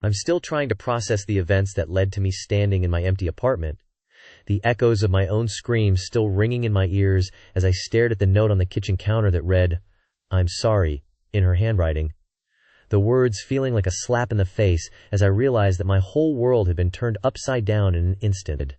I'm still trying to process the events that led to me standing in my empty apartment, the echoes of my own screams still ringing in my ears as I stared at the note on the kitchen counter that read, "I'm sorry," in her handwriting. The words feeling like a slap in the face as I realized that my whole world had been turned upside down in an instant.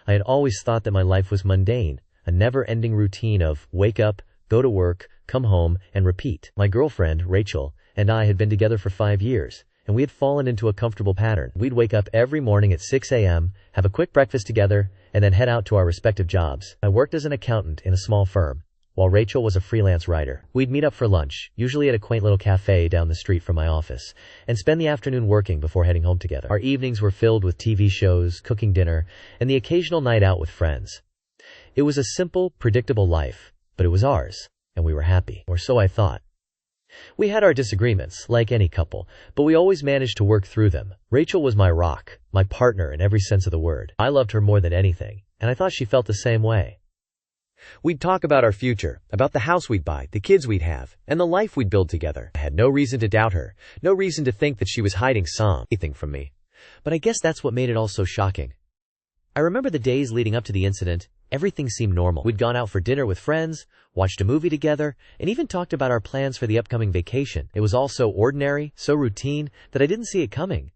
I had always thought that my life was mundane, a never-ending routine of wake up, go to work, come home, and repeat. My girlfriend, Rachel, and I had been together for 5 years, and we had fallen into a comfortable pattern. We'd wake up every morning at 6 a.m., have a quick breakfast together, and then head out to our respective jobs. I worked as an accountant in a small firm, while Rachel was a freelance writer. We'd meet up for lunch, usually at a quaint little cafe down the street from my office, and spend the afternoon working before heading home together. Our evenings were filled with TV shows, cooking dinner, and the occasional night out with friends. It was a simple, predictable life, but it was ours, and we were happy, or so I thought. We had our disagreements, like any couple, but we always managed to work through them. Rachel was my rock, my partner in every sense of the word. I loved her more than anything, and I thought she felt the same way. We'd talk about our future, about the house we'd buy, the kids we'd have, and the life we'd build together. I had no reason to doubt her, no reason to think that she was hiding something from me. But I guess that's what made it all so shocking. I remember the days leading up to the incident. Everything seemed normal. We'd gone out for dinner with friends, watched a movie together, and even talked about our plans for the upcoming vacation. It was all so ordinary, so routine, that I didn't see it coming.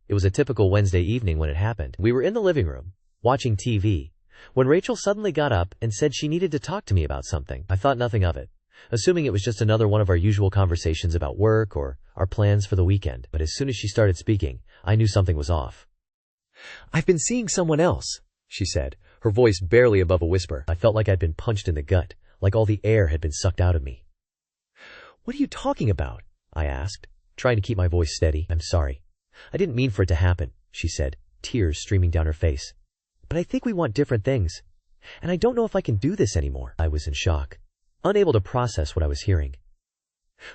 It was a typical Wednesday evening when it happened. We were in the living room, watching TV, when Rachel suddenly got up and said she needed to talk to me about something. I thought nothing of it, assuming it was just another one of our usual conversations about work or our plans for the weekend. But as soon as she started speaking, I knew something was off. "I've been seeing someone else," she said, her voice barely above a whisper. I felt like I'd been punched in the gut, like all the air had been sucked out of me. "What are you talking about?" I asked, trying to keep my voice steady. "I'm sorry. I didn't mean for it to happen," she said, tears streaming down her face. "But I think we want different things, and I don't know if I can do this anymore." I was in shock, unable to process what I was hearing.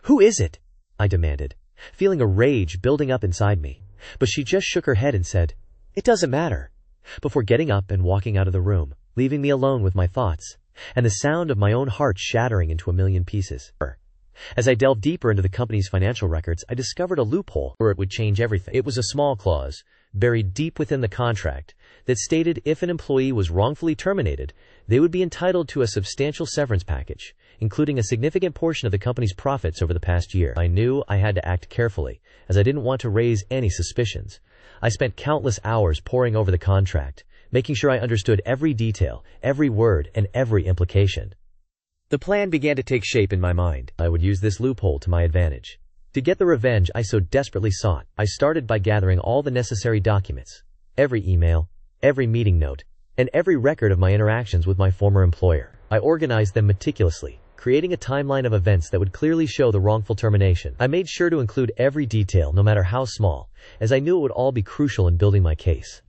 "Who is it?" I demanded, feeling a rage building up inside me. But she just shook her head and said, "It doesn't matter," before getting up and walking out of the room, leaving me alone with my thoughts, and the sound of my own heart shattering into a million pieces. As I delved deeper into the company's financial records, I discovered a loophole where it would change everything. It was a small clause, buried deep within the contract, that stated if an employee was wrongfully terminated, they would be entitled to a substantial severance package, including a significant portion of the company's profits over the past year. I knew I had to act carefully, as I didn't want to raise any suspicions. I spent countless hours poring over the contract, making sure I understood every detail, every word, and every implication. The plan began to take shape in my mind. I would use this loophole to my advantage. To get the revenge I so desperately sought, I started by gathering all the necessary documents, every email, every meeting note, and every record of my interactions with my former employer. I organized them meticulously, creating a timeline of events that would clearly show the wrongful termination. I made sure to include every detail, no matter how small, as I knew it would all be crucial in building my case.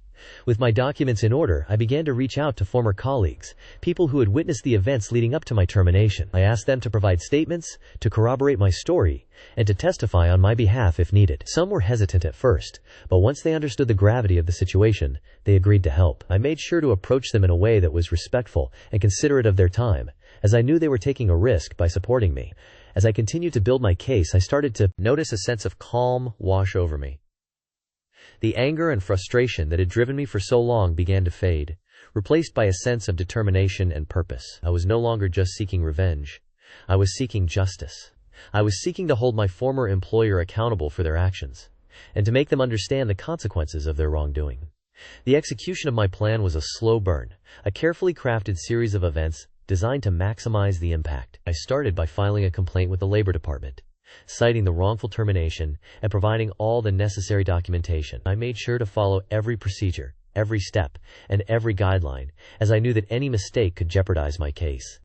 With my documents in order, I began to reach out to former colleagues, people who had witnessed the events leading up to my termination. I asked them to provide statements, to corroborate my story, and to testify on my behalf if needed. Some were hesitant at first, but once they understood the gravity of the situation, they agreed to help. I made sure to approach them in a way that was respectful and considerate of their time, as I knew they were taking a risk by supporting me. As I continued to build my case, I started to notice a sense of calm wash over me. The anger and frustration that had driven me for so long began to fade, replaced by a sense of determination and purpose. I was no longer just seeking revenge. I was seeking justice. I was seeking to hold my former employer accountable for their actions, and to make them understand the consequences of their wrongdoing. The execution of my plan was a slow burn, a carefully crafted series of events designed to maximize the impact. I started by filing a complaint with the Labor Department, citing the wrongful termination and providing all the necessary documentation. I made sure to follow every procedure, every step, and every guideline, as I knew that any mistake could jeopardize my case.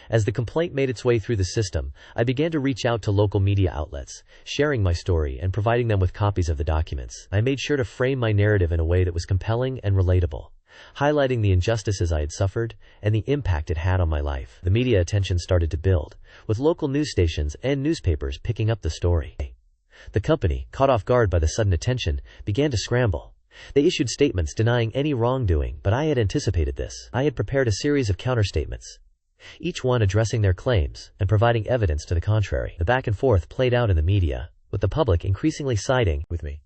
As the complaint made its way through the system, I began to reach out to local media outlets, sharing my story and providing them with copies of the documents. I made sure to frame my narrative in a way that was compelling and relatable, highlighting the injustices I had suffered and the impact it had on my life. The media attention started to build, with local news stations and newspapers picking up the story. The company, caught off guard by the sudden attention, began to scramble. They issued statements denying any wrongdoing, but I had anticipated this. I had prepared a series of counterstatements, each one addressing their claims and providing evidence to the contrary. The back and forth played out in the media, with the public increasingly siding with me.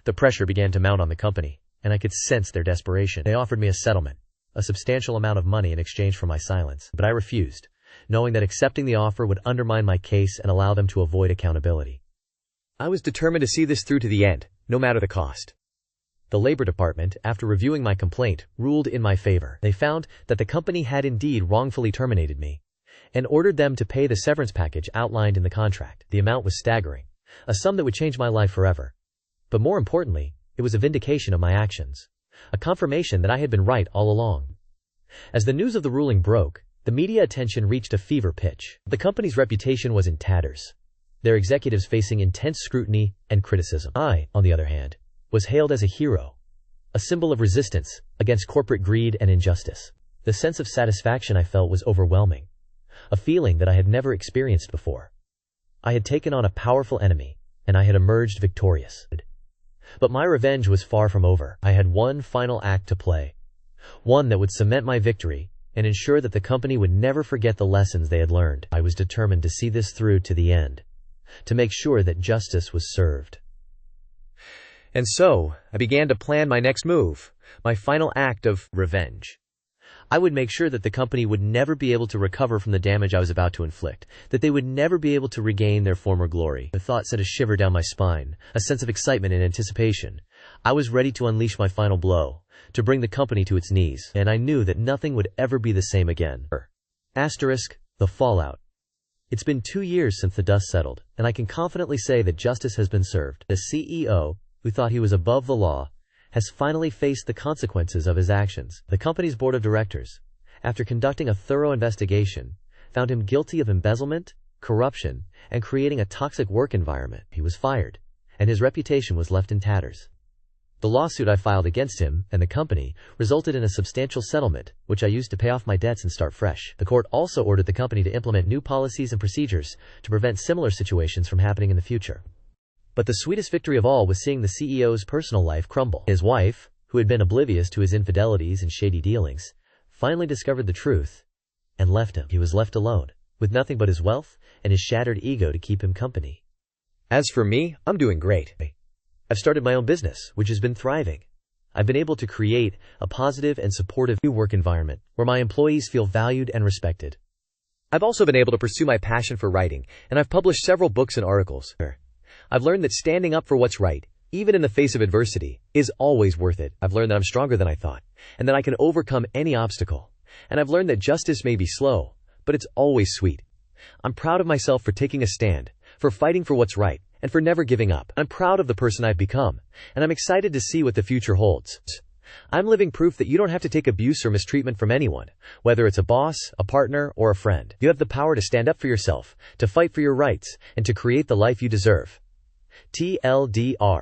The pressure began to mount on the company, and I could sense their desperation. They offered me a settlement, a substantial amount of money in exchange for my silence, but I refused, knowing that accepting the offer would undermine my case and allow them to avoid accountability. I was determined to see this through to the end, no matter the cost. The Labor Department, after reviewing my complaint, ruled in my favor. They found that the company had indeed wrongfully terminated me, and ordered them to pay the severance package outlined in the contract. The amount was staggering, a sum that would change my life forever. But more importantly, it was a vindication of my actions, a confirmation that I had been right all along. As the news of the ruling broke, the media attention reached a fever pitch. The company's reputation was in tatters, their executives facing intense scrutiny and criticism. I, on the other hand, was hailed as a hero, a symbol of resistance against corporate greed and injustice. The sense of satisfaction I felt was overwhelming, a feeling that I had never experienced before. I had taken on a powerful enemy, and I had emerged victorious. But my revenge was far from over. I had one final act to play, one that would cement my victory and ensure that the company would never forget the lessons they had learned. I was determined to see this through to the end, to make sure that justice was served. And so, I began to plan my next move, my final act of revenge. I would make sure that the company would never be able to recover from the damage I was about to inflict, that they would never be able to regain their former glory. The thought sent a shiver down my spine, a sense of excitement and anticipation. I was ready to unleash my final blow, to bring the company to its knees, and I knew that nothing would ever be the same again. The fallout. It's been 2 years since the dust settled, and I can confidently say that justice has been served. The CEO, who thought he was above the law, has finally faced the consequences of his actions. The company's board of directors, after conducting a thorough investigation, found him guilty of embezzlement, corruption, and creating a toxic work environment. He was fired, and his reputation was left in tatters. The lawsuit I filed against him and the company resulted in a substantial settlement, which I used to pay off my debts and start fresh. The court also ordered the company to implement new policies and procedures to prevent similar situations from happening in the future. But the sweetest victory of all was seeing the CEO's personal life crumble. His wife, who had been oblivious to his infidelities and shady dealings, finally discovered the truth and left him. He was left alone, with nothing but his wealth and his shattered ego to keep him company. As for me, I'm doing great. I've started my own business, which has been thriving. I've been able to create a positive and supportive new work environment where my employees feel valued and respected. I've also been able to pursue my passion for writing, and I've published several books and articles. I've learned that standing up for what's right, even in the face of adversity, is always worth it. I've learned that I'm stronger than I thought, and that I can overcome any obstacle. And I've learned that justice may be slow, but it's always sweet. I'm proud of myself for taking a stand, for fighting for what's right, and for never giving up. I'm proud of the person I've become, and I'm excited to see what the future holds. I'm living proof that you don't have to take abuse or mistreatment from anyone, whether it's a boss, a partner, or a friend. You have the power to stand up for yourself, to fight for your rights, and to create the life you deserve. TLDR.